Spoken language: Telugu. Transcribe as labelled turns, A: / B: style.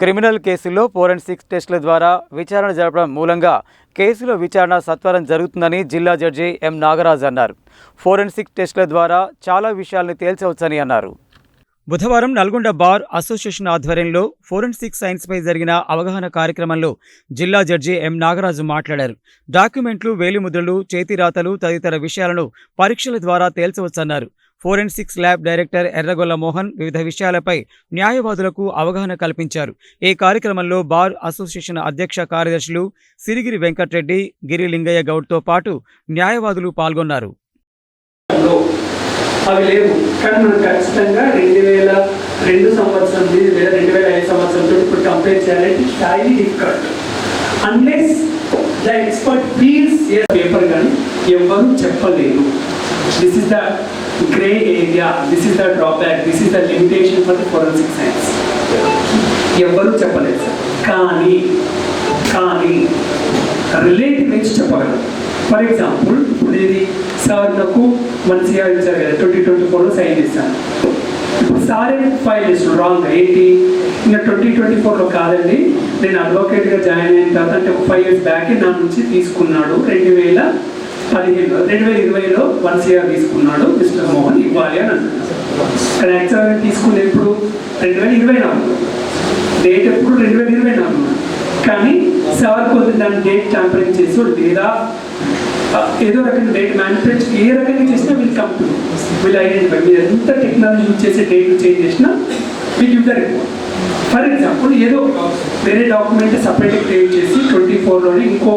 A: క్రిమినల్ కేసుల్లో ఫోరెన్సిక్ టెస్టుల ద్వారా విచారణ జరపడం మూలంగా కేసులో విచారణ సత్వరం జరుగుతుందని జిల్లా జడ్జి ఎం నాగరాజ్ అన్నారు. ఫోరెన్సిక్ టెస్టుల ద్వారా చాలా విషయాలను తేల్చవచ్చని అన్నారు. బుధవారం నల్గొండ బార్ అసోసియేషన్ ఆధ్వర్యంలో ఫోరెన్సిక్ సైన్స్పై జరిగిన అవగాహన కార్యక్రమంలో జిల్లా జడ్జి ఎం నాగరాజు మాట్లాడారు. డాక్యుమెంట్లు, వేలిముద్రలు, చేతిరాతలు తదితర విషయాలను పరీక్షల ద్వారా తేల్చవచ్చన్నారు. ఫోరెన్సిక్స్ ల్యాబ్ డైరెక్టర్ ఎర్రగొల్ల మోహన్ వివిధ విషయాలపై న్యాయవాదులకు అవగాహన కల్పించారు. ఈ కార్యక్రమంలో బార్ అసోసియేషన్ అధ్యక్ష కార్యదర్శులు సిరిగిరి వెంకట్రెడ్డి, గిరి లింగయ్య గౌడ్తో పాటు న్యాయవాదులు పాల్గొన్నారు.
B: అవి లేవు, కానీ మనం ఖచ్చితంగా 2002 సంవత్సరం లేదా 2005 సంవత్సరంతో ఇప్పుడు కంపేర్ చేయాలంటే highly difficult. Unless the expert feels paper కానీ ఎవరు చెప్పలేరు. This is the grey area, this is the drawback, this is the limitation for the forensic science. ఎవరు చెప్పలేదు సార్. కానీ రిలేటివ్ నుంచి చెప్పగలరు. ఫర్ ఎగ్జాంపుల్, ఇప్పుడు ఇది సార్ నాకు 1 CR ఇచ్చారు కదా, 2024లో సైన్ చేశాను. ఇప్పుడు సార్ ఫైల్ చేస్తాను రాంగ్గా ఏంటి, ఇంకా 2024లో కాదండి, నేను అడ్వకేట్గా జాయిన్ అయిన తర్వాత అంటే 5 years బ్యాక్ నా నుంచి తీసుకున్నాడు, 2020లో 1 CR తీసుకున్నాడు మిస్టర్ మోహన్, ఇవ్వాలి అని అంటున్నాడు. కానీ యాక్చువల్గా తీసుకునే ఇప్పుడు 2024 డేట్ ఎప్పుడు 2024, కానీ సార్ కొంత దాని డేట్ ట్యాంపరింగ్ చేసి లేదా ఏదో రకంగా డేట్ మ్యానిపులేట్ ఏ రకంగా చేసినా వీళ్ళు కంపెనీ వీళ్ళు ఐడెంటిఫై, మీరు ఎంత టెక్నాలజీ యూజ్ చేసి డేట్ చేంజ్ చేసినా మీకు యూజ్ రిపోర్ట్. ఫర్ ఎగ్జాంపుల్, ఏదో వేరే డాక్యుమెంట్ సపరేట్గా క్రియేట్ చేసి 24లోనే ఇంకో